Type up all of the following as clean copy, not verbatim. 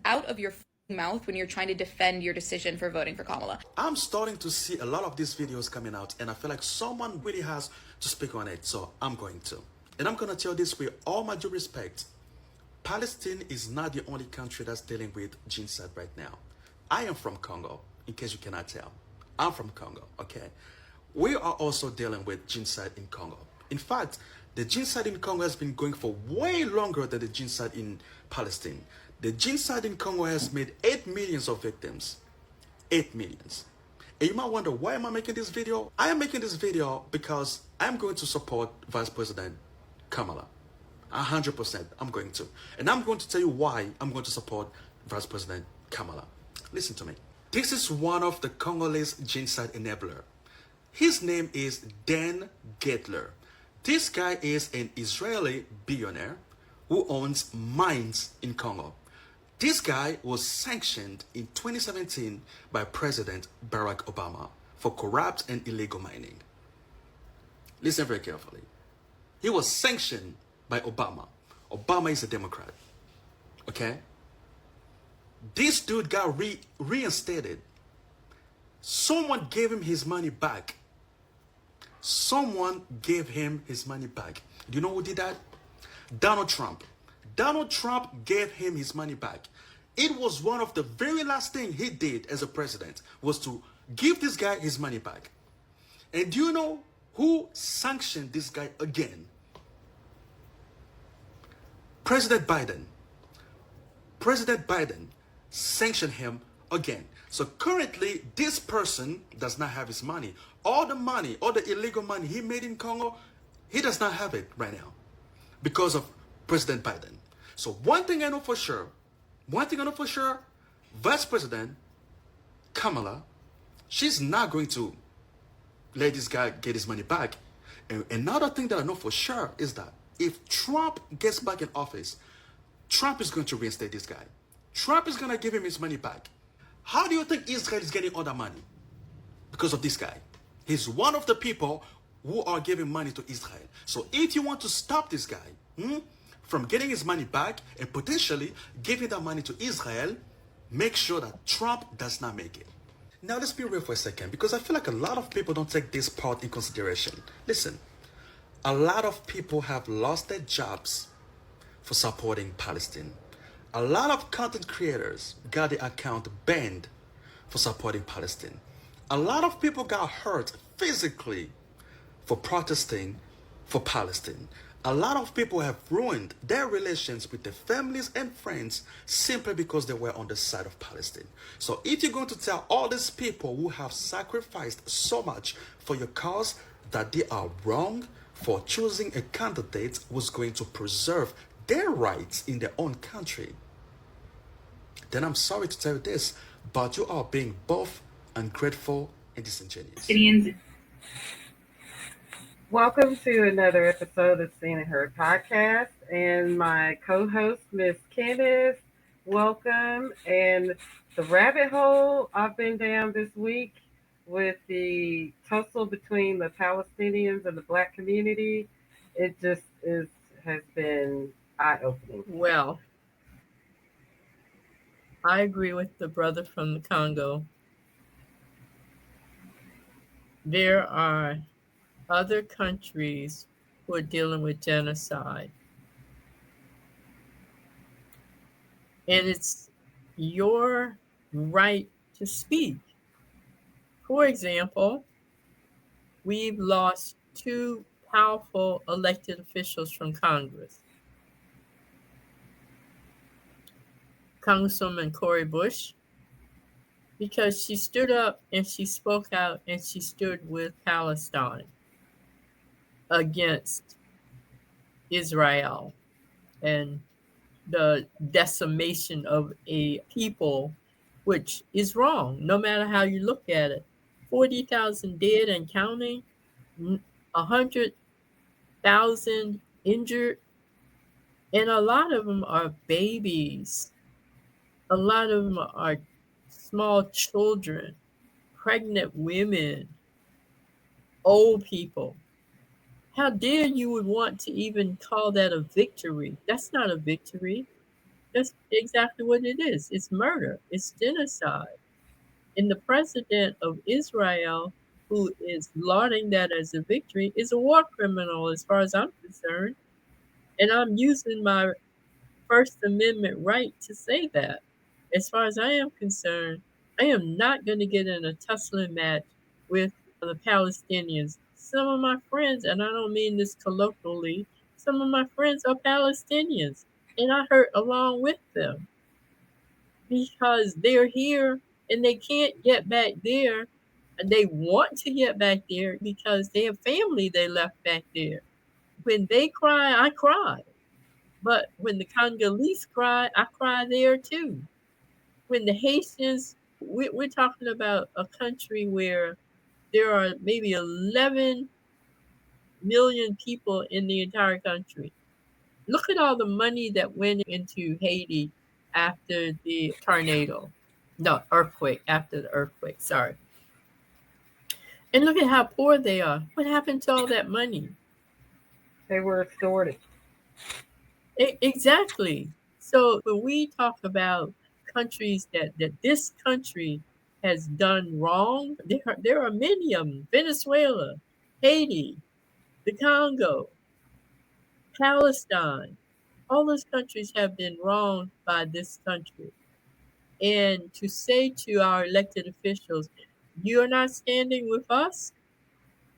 out of your mouth when you're trying to defend your decision for voting for Kamala. I'm starting to see a lot of these videos coming out, and I feel like someone really has to speak on it, so I'm going to. And I'm going to tell this with all my due respect. Palestine is not the only country that's dealing with genocide right now. I am from Congo, in case you cannot tell. I'm from Congo, okay? We are also dealing with genocide in Congo. In fact, the genocide in Congo has been going for way longer than the genocide in Palestine. The genocide in Congo has made 8 million of victims. 8 million. And you might wonder, why am I making this video? I am making this video because I'm going to support Vice President Kamala. 100% I'm going to. And I'm going to tell you why I'm going to support Vice President Kamala. Listen to me. This is one of the Congolese genocide enabler. His name is Dan Gettler. This guy is an Israeli billionaire who owns mines in Congo. This guy was sanctioned in 2017 by President Barack Obama for corrupt and illegal mining. Listen very carefully. He was sanctioned by Obama. Obama is a Democrat. Okay? This dude got reinstated. Someone gave him his money back. Someone gave him his money back. Do you know who did that? Donald Trump. Donald Trump gave him his money back. It was one of the very last things he did as a president was to give this guy his money back. And do you know who sanctioned this guy again? President Biden. President Biden sanctioned him again. So currently, this person does not have his money. All the money, all the illegal money he made in Congo, he does not have it right now because of President Biden. So one thing I know for sure, Vice President Kamala, she's not going to let this guy get his money back. And another thing that I know for sure is that if Trump gets back in office, Trump is going to reinstate this guy. Trump is going to give him his money back. How do you think Israel is getting all that money? Because of this guy. He's one of the people who are giving money to Israel. So if you want to stop this guy from getting his money back and potentially giving that money to Israel, make sure that Trump does not make it. Now let's be real for a second, because I feel like a lot of people don't take this part in consideration. Listen, a lot of people have lost their jobs for supporting Palestine. A lot of content creators got their account banned for supporting Palestine. A lot of people got hurt physically for protesting for Palestine. A lot of people have ruined their relations with their families and friends simply because they were on the side of Palestine. So if you're going to tell all these people who have sacrificed so much for your cause that they are wrong for choosing a candidate who's going to preserve their rights in their own country, then I'm sorry to tell you this, but you are being both ungrateful and disingenuous. Welcome to another episode of Seen and Heard podcast, and my co-host, Miss Kenneth. Welcome. And the rabbit hole I've been down this week with the tussle between the Palestinians and the Black community, it just has been eye-opening. Well, I agree with the brother from the Congo. There are other countries who are dealing with genocide. And it's your right to speak. For example, we've lost 2 powerful elected officials from Congress. Congresswoman Cori Bush, because she stood up and she spoke out and she stood with Palestine against Israel and the decimation of a people, which is wrong, no matter how you look at it. 40,000 dead and counting, 100,000 injured, and a lot of them are babies. A lot of them are small children, pregnant women, old people. How dare you would want to even call that a victory? That's not a victory. That's exactly what it is. It's murder. It's genocide. And the president of Israel, who is lauding that as a victory, is a war criminal as far as I'm concerned. And I'm using my First Amendment right to say that. As far as I am concerned, I am not going to get in a tussling match with the Palestinians. Some of my friends, and I don't mean this colloquially, some of my friends are Palestinians, and I hurt along with them because they're here and they can't get back there. And they want to get back there because they have family they left back there. When they cry, I cry. But when the Congolese cry, I cry there too. When the Haitians, we're talking about a country where there are maybe 11 million people in the entire country. Look at all the money that went into Haiti after the tornado. No, earthquake, after the earthquake, sorry. And look at how poor they are. What happened to all that money? They were extorted. Exactly. So when we talk about countries that this country has done wrong, there are many of them. Venezuela, Haiti, the Congo, Palestine. All those countries have been wronged by this country. And to say to our elected officials, you're not standing with us,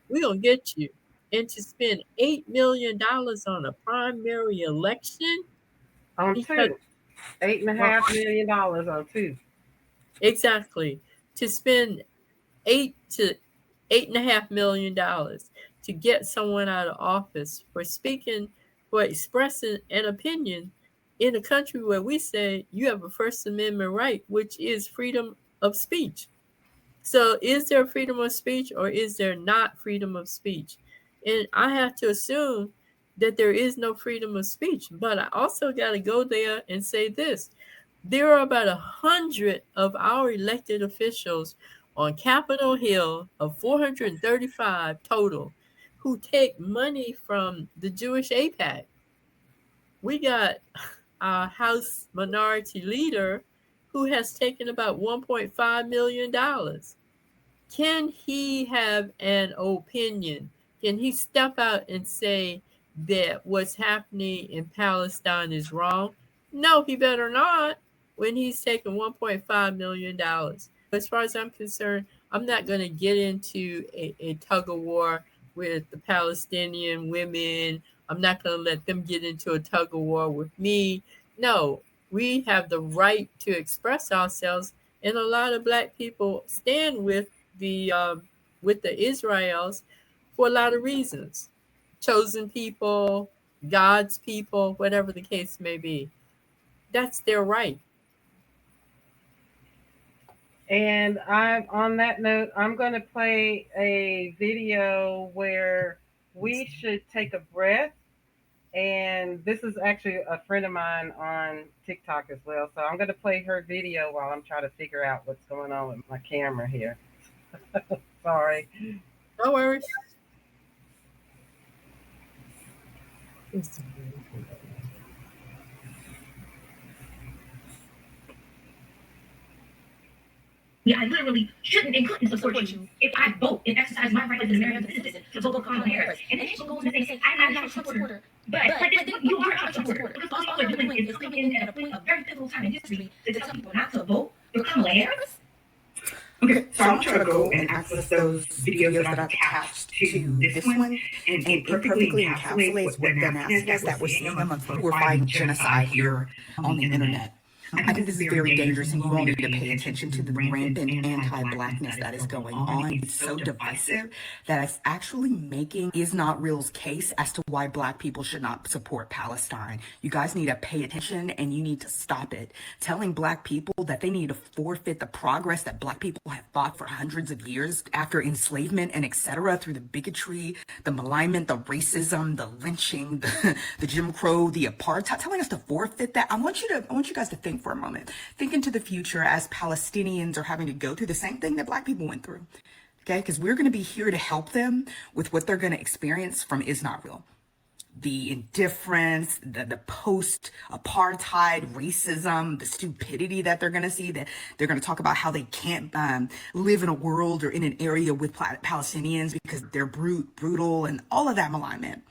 we're going to get you. And to spend $8 million on a primary election On because, two. $8.5 million on two. exactly, to spend $8 to $8.5 million to get someone out of office for speaking, for expressing an opinion in a country where we say you have a First Amendment right, which is freedom of speech. So is there freedom of speech or is there not freedom of speech? And I have to assume that there is no freedom of speech. But I also got to go there and say this. There are about 100 of our elected officials on Capitol Hill, of 435 total, who take money from the Jewish AIPAC. We got our House Minority Leader who has taken about $1.5 million. Can he have an opinion? Can he step out and say that what's happening in Palestine is wrong? No, he better not when he's taking $1.5 million. As far as I'm concerned, I'm not going to get into a tug of war with the Palestinian women. I'm not going to let them get into a tug of war with me. No, we have the right to express ourselves, and a lot of Black people stand the with the Israels for a lot of reasons. Chosen people, God's people, whatever the case may be. That's their right. And I'm on that note, I'm going to play a video where we should take a breath. And this is actually a friend of mine on TikTok as well. So I'm going to play her video while I'm trying to figure out what's going on with my camera here. Sorry. No worries. I literally shouldn't and couldn't support you if I vote and exercise my right as an American citizen to vote for Kamala Harris. And then she goes and say, I'm not a Trump supporter. But then you are a Trump supporter. Because all you're doing is coming in at a point of very pivotal time in history to tell people not to vote for Kamala Harris. Okay, so I'm trying to go and access those videos that I've attached to this one, and it perfectly encapsulates what the nastiness that we're seeing among people who are fighting genocide here on the internet. I think this is very dangerous, and you all need to pay attention to the rampant anti-Blackness that is going on. It's so divisive that it's actually making Is Not Real's case as to why Black people should not support Palestine. You guys need to pay attention, and you need to stop it. Telling Black people that they need to forfeit the progress that Black people have fought for hundreds of years after enslavement and etc. through the bigotry, the malignment, the racism, the lynching, the Jim Crow, the apartheid, telling us to forfeit that. I want you guys to think for a moment. Think into the future as Palestinians are having to go through the same thing that Black people went through. Okay, because we're going to be here to help them with what they're going to experience from Is Not Real. the indifference, the post-apartheid racism, the stupidity that they're going to see, that they're going to talk about how they can't live in a world or in an area with Palestinians because they're brutal and all of that malignment.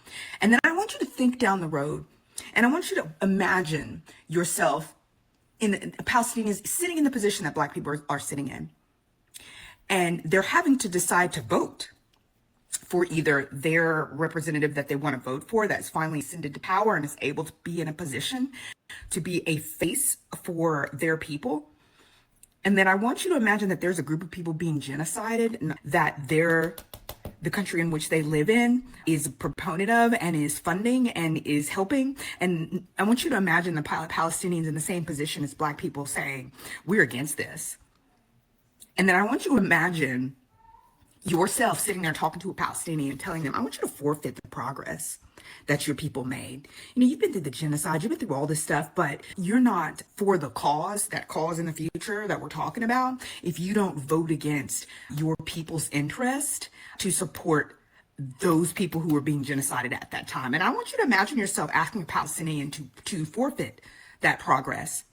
And then I want you to think down the road, and I want you to imagine yourself in Palestinians sitting in the position that Black people are sitting in. And they're having to decide to vote for either their representative that they want to vote for that's finally ascended to power and is able to be in a position to be a face for their people. And then I want you to imagine that there's a group of people being genocided, and that the country in which they live in is a proponent of and is funding and is helping. And I want you to imagine the Palestinians in the same position as Black people saying, we're against this. And then I want you to imagine yourself sitting there talking to a Palestinian, telling them, I want you to forfeit the progress that your people made. You know, you've been through the genocide, you've been through all this stuff, but you're not for the cause, that cause in the future that we're talking about, if you don't vote against your people's interest to support those people who were being genocided at that time. And I want you to imagine yourself asking a Palestinian to forfeit that progress,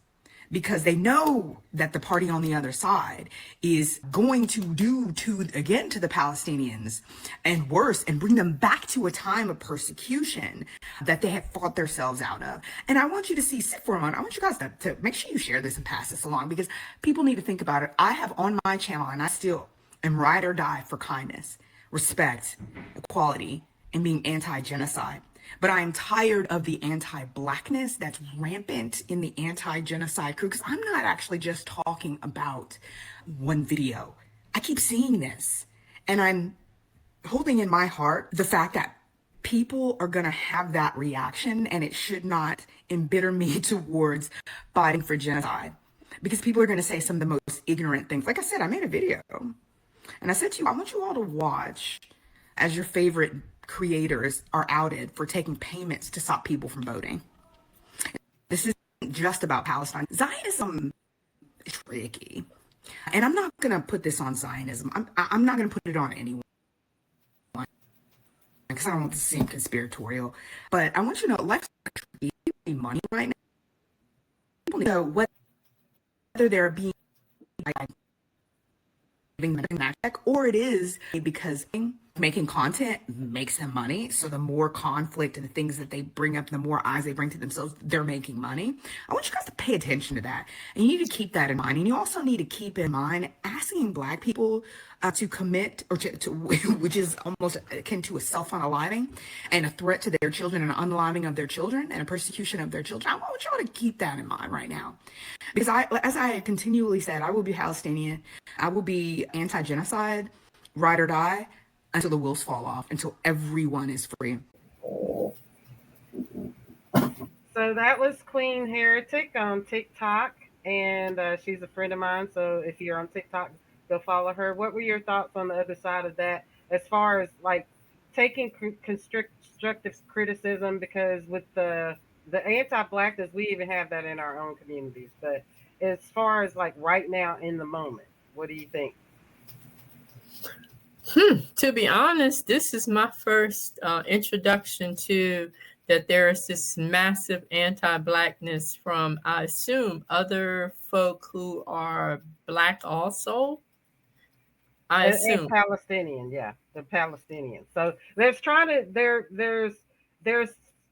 because they know that the party on the other side is going to do to the Palestinians and worse, and bring them back to a time of persecution that they had fought themselves out of. And I want you to sit for a moment. I want you guys to make sure you share this and pass this along, because people need to think about it. I have on my channel, and I still am ride or die for kindness, respect, equality, and being anti-genocide. But I am tired of the anti-Blackness that's rampant in the anti-genocide crew, because I'm not actually just talking about one video. I keep seeing this, and I'm holding in my heart the fact that people are going to have that reaction, and it should not embitter me towards fighting for genocide, because people are going to say some of the most ignorant things. Like I said, I made a video, and I said to you, I want you all to watch as your favorite creators are outed for taking payments to stop people from voting. This isn't just about Palestine. Zionism is tricky. And I'm not going to put this on Zionism. I'm not going to put it on anyone, because I don't want this to seem conspiratorial. But I want you to know, life's money right now. People know whether they're being or it is because making content makes them money. So the more conflict and the things that they bring up, the more eyes they bring to themselves, they're making money. I want you guys to pay attention to that. And you need to keep that in mind. And you also need to keep in mind asking Black people to commit, or to which is almost akin to a self-unaliving and a threat to their children, and an unaliving of their children and a persecution of their children. I want y'all to keep that in mind right now. Because as I continually said, I will be Palestinian. I will be anti-genocide, ride or die, until the wheels fall off, until everyone is free. So that was Queen Heretic on TikTok, and she's a friend of mine. So if you're on TikTok, go follow her. What were your thoughts on the other side of that, as far as like taking constructive criticism? Because with the anti-Blackness, we even have that in our own communities. But as far as like right now in the moment, what do you think? To be honest, this is my first introduction to that there is this massive anti-Blackness from, I assume, other folk who are Black also. I assume. And Palestinian, yeah, the Palestinians. So there's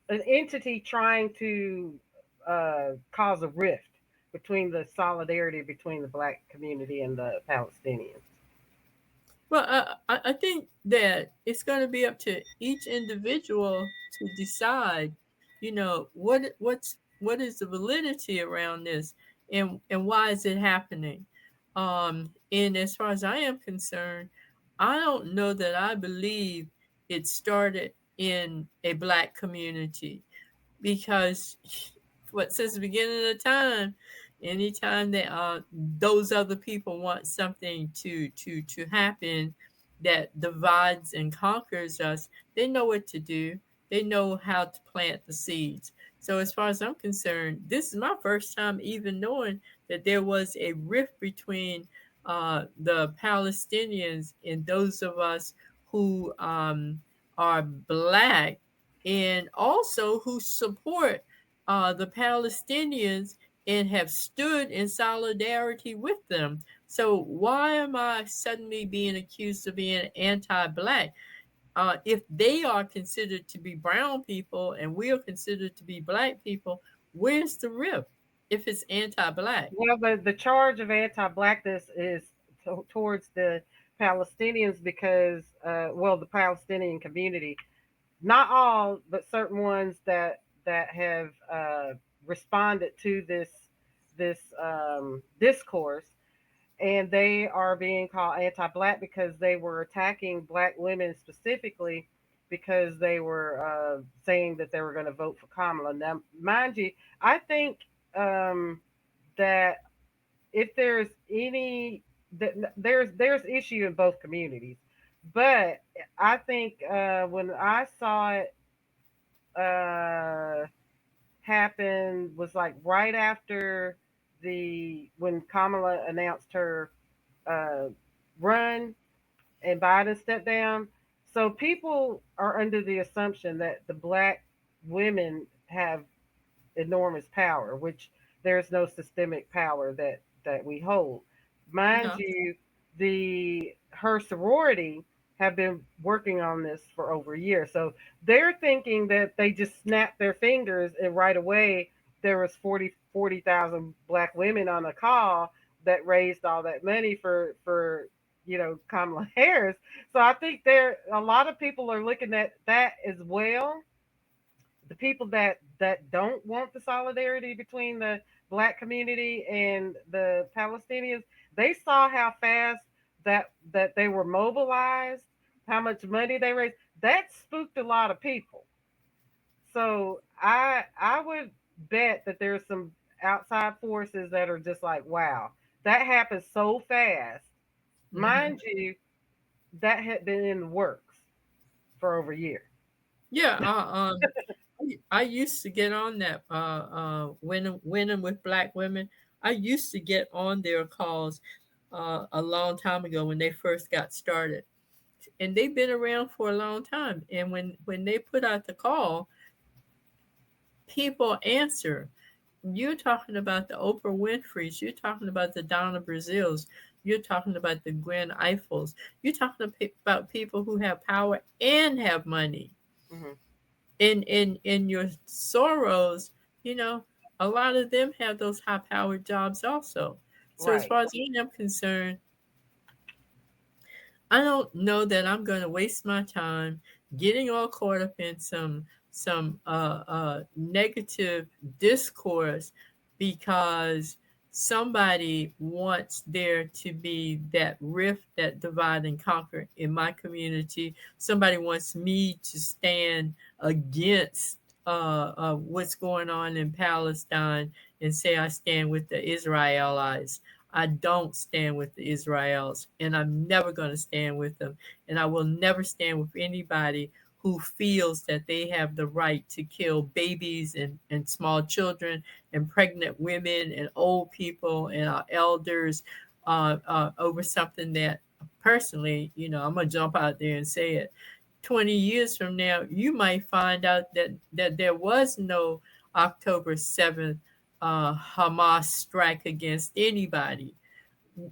an entity trying to cause a rift between the solidarity between the Black community and the Palestinians. Well, I think that it's going to be up to each individual to decide, you know, what is the validity around this, and why is it happening? And as far as I am concerned, I don't know that I believe it started in a Black community, because since the beginning of the time, anytime that those other people want something to happen that divides and conquers us, they know what to do. They know how to plant the seeds. So as far as I'm concerned, this is my first time even knowing that there was a rift between the Palestinians and those of us who are Black, and also who support the Palestinians and have stood in solidarity with them. So why am I suddenly being accused of being anti-Black? If they are considered to be brown people and we are considered to be Black people, where's the rift if it's anti-Black? Well, the charge of anti-blackness is towards the Palestinians because, well, the Palestinian community, not all, but certain ones that have responded to this discourse, and they are being called anti-black because they were attacking black women specifically because they were saying that they were going to vote for Kamala. Now, mind you, I think that if there's any there's issue in both communities, but I think when I saw it uh, happen was like right after the when Kamala announced her uh, run and Biden stepped down. So people are under the assumption that the black women have enormous power, which there's no systemic power that we hold. Mind No. you, the her sorority have been working on this for over a year. So they're thinking that they just snapped their fingers and right away there was 40,000 black women on a call that raised all that money for Kamala Harris. So I think there a lot of people are looking at that as well. The people that don't want the solidarity between the black community and the Palestinians, they saw how fast that they were mobilized, how much money they raised. That spooked a lot of people. So I would bet that there's some outside forces that are just like, wow, that happened so fast. Mhm. Mind you, that had been in the works for over a year. Yeah, I used to get on that winning with black women. I used to get on their calls a long time ago when they first got started, and they've been around for a long time. And when they put out the call, people answer. You're talking about the Oprah Winfreys. You're talking about the Donna Brazils. You're talking about the Gwen Eiffels. You're talking about people who have power and have money. Hmm. In your Soros, you know, a lot of them have those high powered jobs also. So as Right. far as I am concerned, I don't know that I'm going to waste my time getting all caught up in some negative discourse because somebody wants there to be that rift, that divide and conquer in my community. Somebody wants me to stand against what's going on in Palestine and say I stand with the Israelites. I don't stand with the Israels, and I'm never going to stand with them. And I will never stand with anybody who feels that they have the right to kill babies and small children and pregnant women and old people and our elders over something that personally, I'm going to jump out there and say it. 20 years from now, you might find out that there was no October 7th Hamas strike against anybody.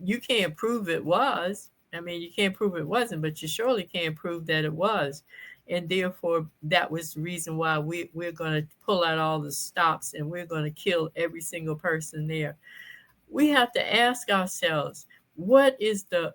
You can't prove it was. I mean, you can't prove it wasn't, but you surely can't prove that it was. And therefore, that was the reason why we're going to pull out all the stops and we're going to kill every single person there. We have to ask ourselves, what is the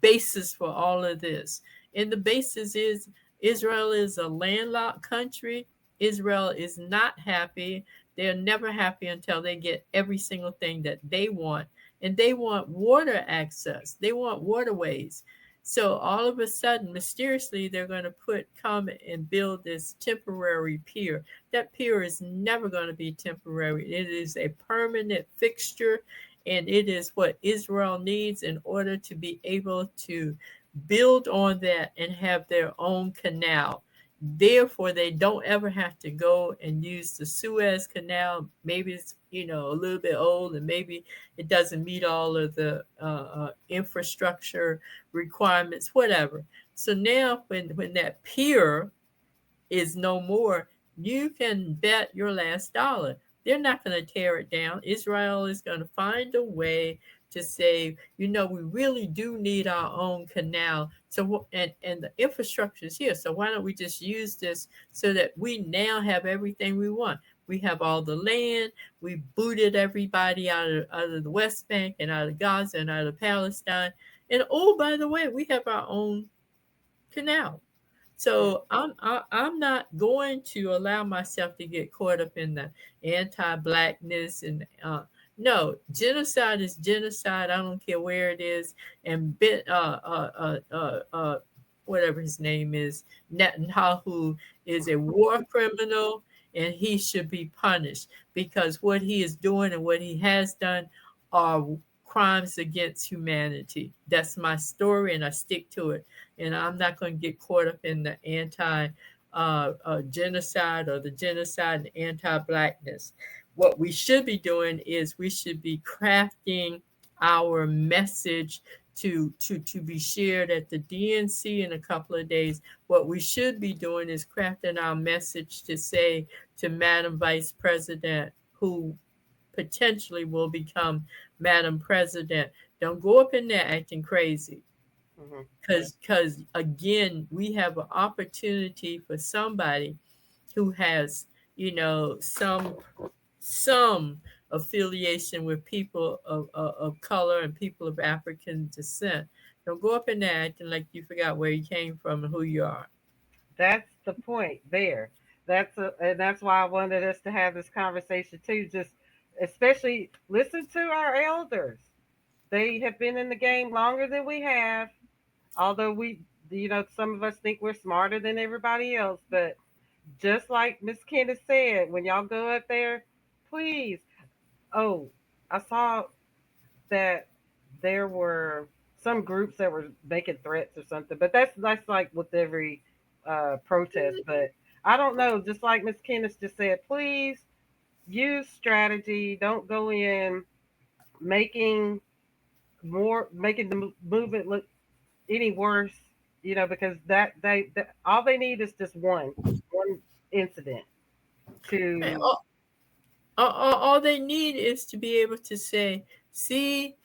basis for all of this? And the basis is Israel is a landlocked country. Israel is not happy. They're never happy until they get every single thing that they want. And they want water access. They want waterways. So all of a sudden, mysteriously, they're going to come and build this temporary pier. That pier is never going to be temporary. It is a permanent fixture, and it is what Israel needs in order to be able to build on that and have their own canal. Therefore, they don't ever have to go and use the Suez Canal. Maybe it's a little bit old, and maybe it doesn't meet all of the infrastructure requirements, whatever. So now, when that pier is no more, you can bet your last dollar they're not going to tear it down. Israel is going to find a way to say, we really do need our own canal. So, and the infrastructure is here. So why don't we just use this so that we now have everything we want? We have all the land. We booted everybody out of the West Bank and out of Gaza and out of Palestine. And oh, by the way, we have our own canal. So I'm not going to allow myself to get caught up in the anti-blackness and no, genocide is genocide. I don't care where it is. And whatever his name is, Netanyahu is a war criminal, and he should be punished because what he is doing and what he has done are crimes against humanity. That's my story, and I stick to it. And I'm not going to get caught up in the genocide or the genocide and anti-blackness. What we should be doing is we should be crafting our message to be shared at the DNC in a couple of days. What we should be doing is crafting our message to say to Madam Vice President, who potentially will become Madam President, don't go up in there acting crazy. Because again, we have an opportunity for somebody who has, some affiliation with people of color and people of African descent. Don't go up in there acting like you forgot where you came from and who you are. That's the point there. And that's why I wanted us to have this conversation too. Just especially listen to our elders. They have been in the game longer than we have. Although some of us think we're smarter than everybody else, but just like Miss Kenneth said, when y'all go up there, please. Oh, I saw that there were some groups that were making threats or something, but that's like with every protest. But I don't know. Just like Miss Kenneth just said, please use strategy. Don't go in making the movement look any worse, because that all they need is just one incident to. All they need is to be able to say, see,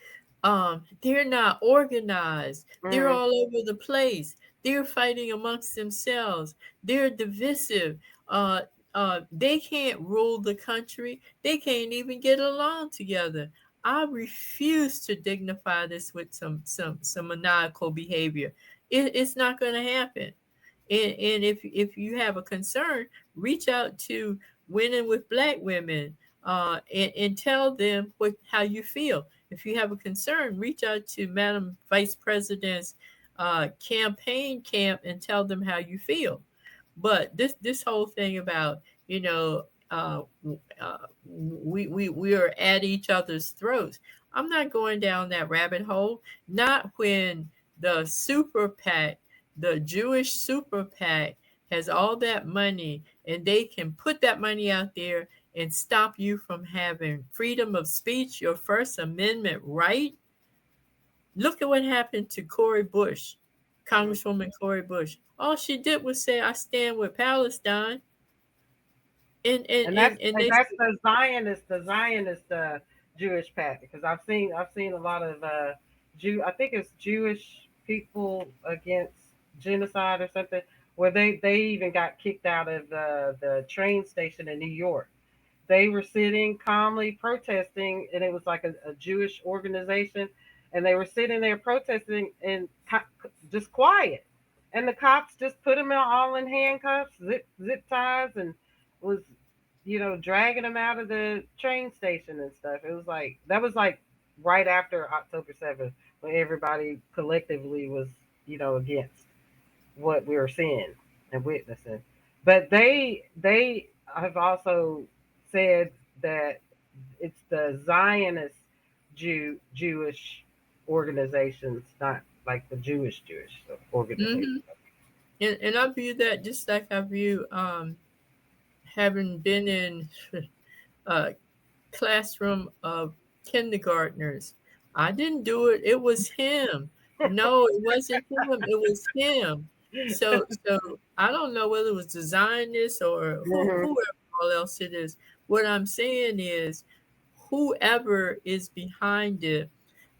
they're not organized. They're all over the place. They're fighting amongst themselves. They're divisive. They can't rule the country. They can't even get along together. I refuse to dignify this with some maniacal behavior. It's not going to happen. And if you have a concern, reach out to Winning with Black Women and tell them how you feel. If you have a concern, reach out to Madam Vice President's campaign camp and tell them how you feel. But this whole thing about we are at each other's throats. I'm not going down that rabbit hole. Not when the super PAC, the Jewish super PAC, has all that money and they can put that money out there and stop you from having freedom of speech, your First Amendment right. Look at what happened to Cori Bush, Congresswoman Cori Bush. All she did was say, I stand with Palestine. And that's they, the Zionist Jewish PAC, because I've seen a lot of I think it's Jewish people against genocide or something, where they even got kicked out of the train station in New York. They were sitting calmly protesting, and it was like a Jewish organization, and they were sitting there protesting and just quiet. And the cops just put them all in handcuffs, zip ties, and was, dragging them out of the train station and stuff. That was like right after October 7th, when everybody collectively was, against what we were seeing and witnessing. But they have also said that it's the Zionist Jewish organizations, not like the Jewish organizations. and I view that just like I view having been in a classroom of kindergartners. I didn't do it. It was him. No, it wasn't him. It was him. So I don't know whether it was the Zionists or Mhm. whoever all else it is. What I'm saying is, whoever is behind it,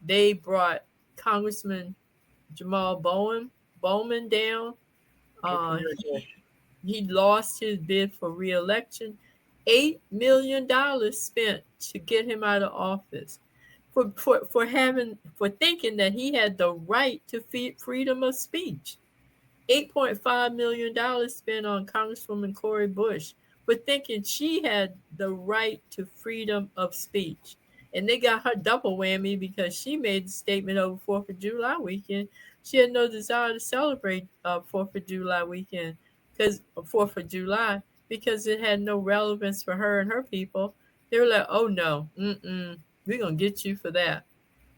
they brought Congressman Jamal Bowman down. Uh, Mhm. he lost his bid for re-election. $8 million spent to get him out of office for thinking that he had the right to freedom of speech. $8.5 million spent on Congresswoman Cori Bush for thinking she had the right to freedom of speech. And they got her double whammy because she made the statement over 4th of July weekend. She had no desire to celebrate 4th of July weekend, because 4th of July, because it had no relevance for her and her people. They were like, oh no, we're going to get you for that.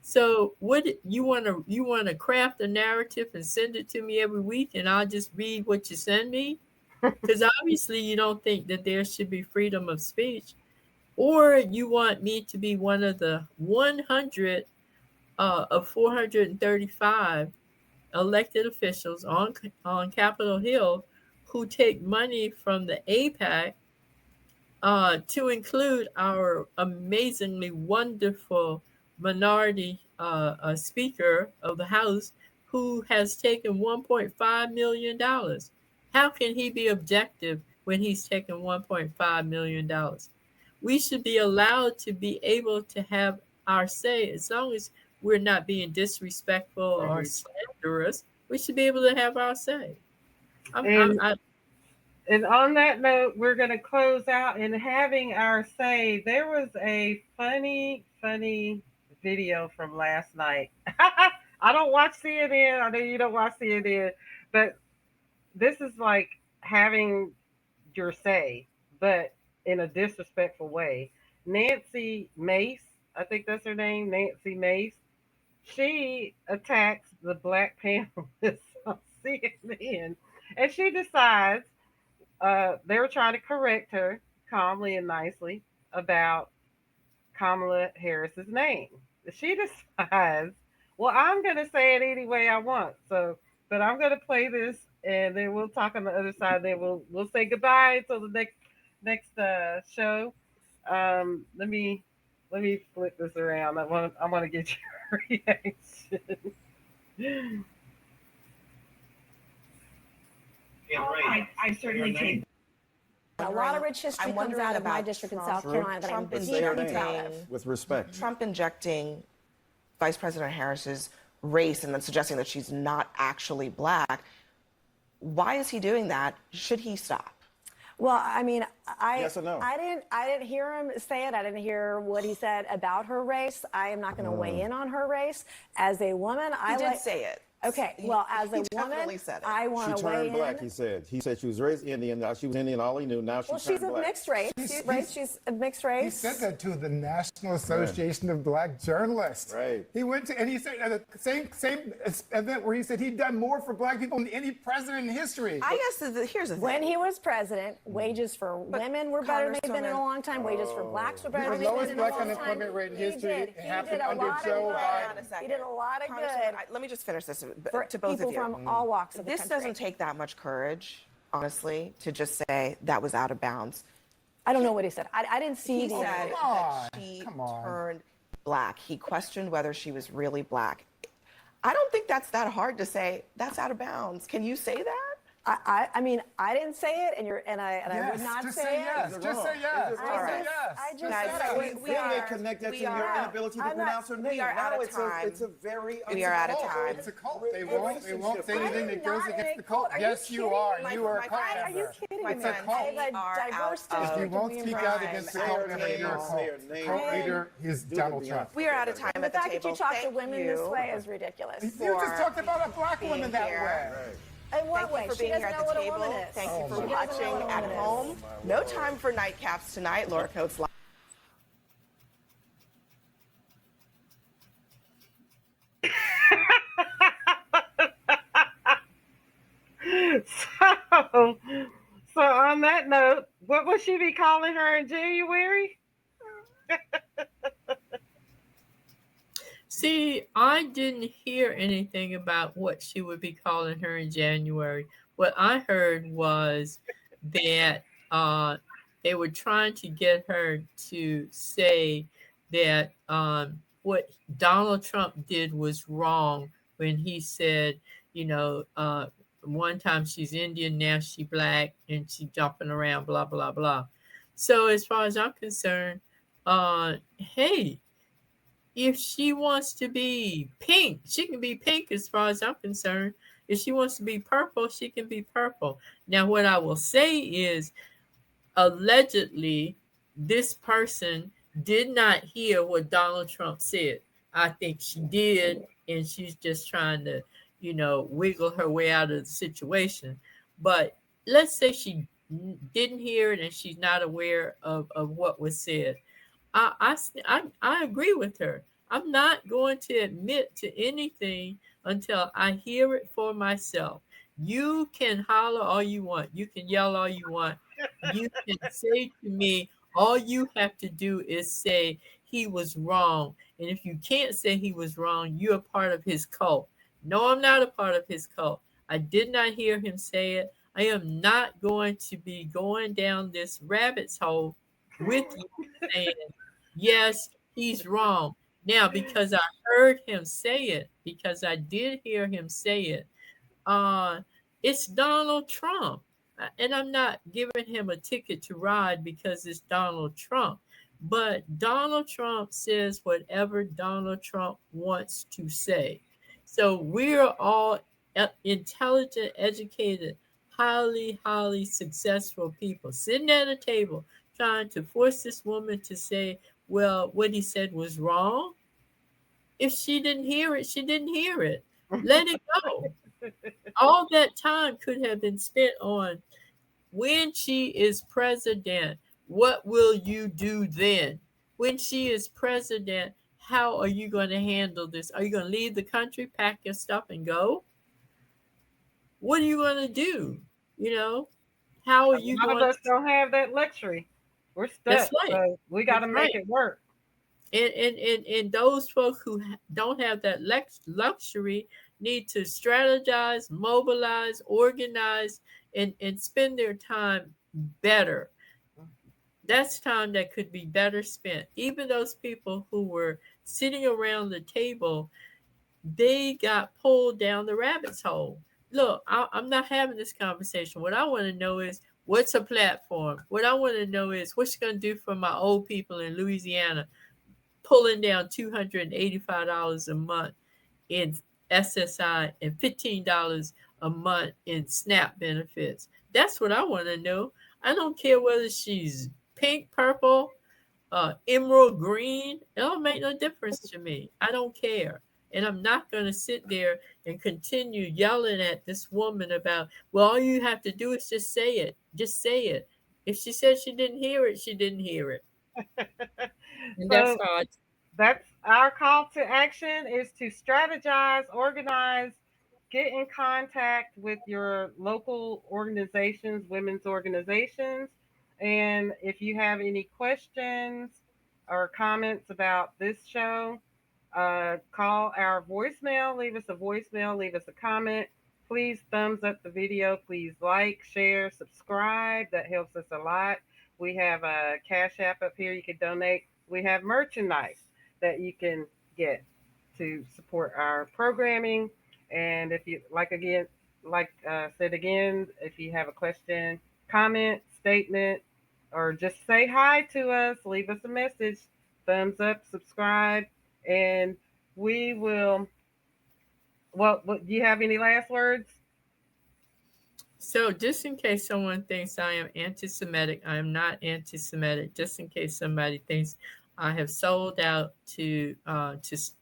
So what you want to craft a narrative and send it to me every week, and I'll just read what you send me? Because obviously you don't think that there should be freedom of speech, or you want me to be one of the 100 of 435 elected officials on Capitol Hill who take money from the APAC to include our amazingly wonderful minority Speaker of the House, who has taken $1.5 million. How can he be objective when he's taken $1.5 million? We should be allowed to be able to have our say, as long as we're not being disrespectful or slanderous. We should be able to have our say. And I and on that note, we're going to close out and having our say. There was a funny video from last night. I don't watch CNN. I know you don't watch CNN, but this is like having your say, but in a disrespectful way. Nancy Mace, I think that's her name, Nancy Mace. She attacks the black panelists on CNN, and she decides they were trying to correct her calmly and nicely about Kamala Harris's name. She decides, well, I'm going to say it any way I want. So, but I'm going to play this, and then we'll talk on the other side. Then we'll say goodbye until the next show. Let me flip this around. I want to get your reaction. I certainly take. A lot of rich history comes out of my district in South Carolina that I'm deeply proud of. With respect. Trump injecting Vice President Harris's race and then suggesting that she's not actually black. Why is he doing that? Should he stop? Well, I mean, Yes or no? I didn't hear him say it. I didn't hear what he said about her race. I am not going to weigh in on her race. As a woman, He did say it. Okay, well, as a definitely woman, said it. I want She to weigh turned black, in. he said. He said she was raised Indian. Now she was Indian, all he knew. Now she Well, turned she's of black. mixed race. She's a mixed race. He said that to the National Association of Black Journalists. Right. He went to, and he said at the same event where he said he'd done more for black people than any president in history. I guess here's the thing. When he was president, wages for women were better than they've been in a long time. Wages for blacks were better than The they've lowest been in a black long time. unemployment rate in He history. did. It He happened did a under lot Joe of Biden. good. He did a lot of Congresswoman, good let me just finish this for to both people of you. from all walks of the This country. doesn't take that much courage, honestly, to just say that was out of bounds. I don't know what he said. I didn't see He the said that she Come on. turned black. He questioned whether she was really black. I don't think that's that hard to say. That's out of bounds. Can you say that? I mean, I didn't say it, and I Yes, would not just say say it. yes. Just say yes. All Just right. say yes. I just Guys, said we it. Then are- they connect that we to your are- inability to I'm not- pronounce her name. we are out of it's time. It's a very. We are out of time. It's a cult. They won't say anything that goes not in against a the cult. cult. Are you Yes, you kidding are. me? You are a My cult friend, Are you member. kidding My me? friend, I have we a are diverse out district of If you of won't William speak Brown. out against the Say cult, her then name. you're a Say her cult. name. Cult leader is Do Donald the Trump. We are out of time The at the fact table. that you talk to Thank women you. this way is ridiculous. You just for talked about a black being woman that here. way. In what Thank way? you for She being doesn't here at know the what a table. woman is. Thank you for She doesn't know watching what a at woman is. home. No time for nightcaps tonight. Laura Coates Live. So, so on that note, what will she be calling her in January? See, I didn't hear anything about what she would be calling her in January. What I heard was that they were trying to get her to say that what Donald Trump did was wrong when he said, you know, one time she's Indian, now she black, and she jumping around, blah blah blah. So as far as I'm concerned, hey, if she wants to be pink, she can be pink as far as I'm concerned. If she wants to be purple, she can be purple. Now, what I will say is allegedly, this person did not hear what Donald Trump said. I think she did, and she's just trying to, wiggle her way out of the situation. But let's say she didn't hear it and she's not aware of what was said. I agree with her. I'm not going to admit to anything until I hear it for myself. You can holler all you want. You can yell all you want. You can say to me, all you have to do is say he was wrong. And if you can't say he was wrong, you're a part of his cult. No, I'm not a part of his cult. I did not hear him say it. I am not going to be going down this rabbit's hole with you saying, yes, he's wrong. Now, because I heard him say it, because I did hear him say it, it's Donald Trump. And I'm not giving him a ticket to ride because it's Donald Trump. But Donald Trump says whatever Donald Trump wants to say. So we're all intelligent, educated, highly, highly successful people sitting at a table trying to force this woman to say, well, what he said was wrong. If she didn't hear it, she didn't hear it. Let it go. All that time could have been spent on when she is president, what will you do then? When she is president, how are you going to handle this? Are you going to leave the country, pack your stuff, and go? What are you going to do? How are you A lot of going us don't have that luxury. We're That's stuck. right. So we got to That's make right. it work. And those folks who don't have that luxury need to strategize, mobilize, organize, and spend their time better. That's time that could be better spent. Even those people who were sitting around the table, they got pulled down the rabbit's hole. Look, I'm not having this conversation. What I want to know is what's a platform? What I want to know is what's going to do for my old people in Louisiana pulling down $285 a month in SSI and $15 a month in SNAP benefits. That's what I want to know. I don't care whether she's pink, purple, emerald green. It don't make no difference to me. I don't care. And I'm not going to sit there and continue yelling at this woman about, well, all you have to do is just say it. Just say it. If she said she didn't hear it, she didn't hear it. And that's So how I that's our call to action is to strategize, organize, get in contact with your local organizations, women's organizations. And if you have any questions or comments about this show, call our voicemail, leave us a voicemail, leave us a comment. Please thumbs up the video. Please like, share, subscribe. That helps us a lot. We have a Cash App up here. You can donate. We have merchandise that you can get to support our programming. And if you said again, if you have a question, comment, statement, or just say hi to us, leave us a message, thumbs up, subscribe, and we will. Well, do you have any last words? So, just in case someone thinks I am anti Semitic, I am not anti Semitic. Just in case somebody thinks I have sold out to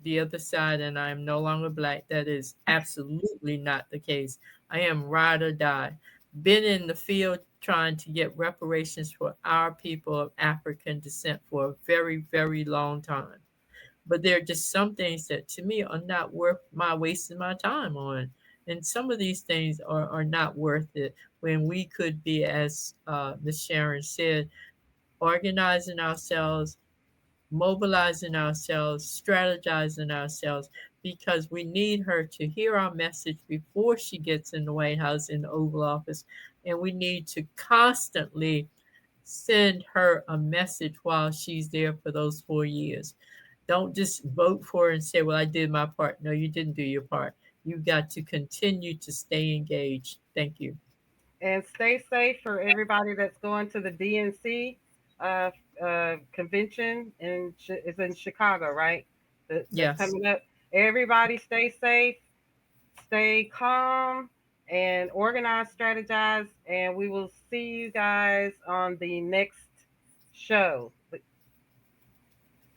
the other side and I am no longer black, that is absolutely not the case. I am ride or die. Been in the field trying to get reparations for our people of African descent for a very, very long time. But there are just some things that to me are not worth my wasting my time on. And some of these things are not worth it when we could be, as Ms. Sharon said, organizing ourselves, mobilizing ourselves, strategizing ourselves, because we need her to hear our message before she gets in the White House, in the Oval Office. And we need to constantly send her a message while she's there for those 4 years. Don't just vote for her and say, well, I did my part. No, you didn't do your part. You've got to continue to stay engaged. Thank you. And stay safe for everybody that's going to the DNC convention. It's in Chicago, right? That's Yes. coming up. Everybody stay safe, stay calm, and organize, strategize. And we will see you guys on the next show.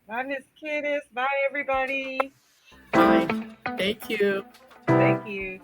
Bye, Miss Kittis. Bye, everybody. Bye. Thank you. Thank you.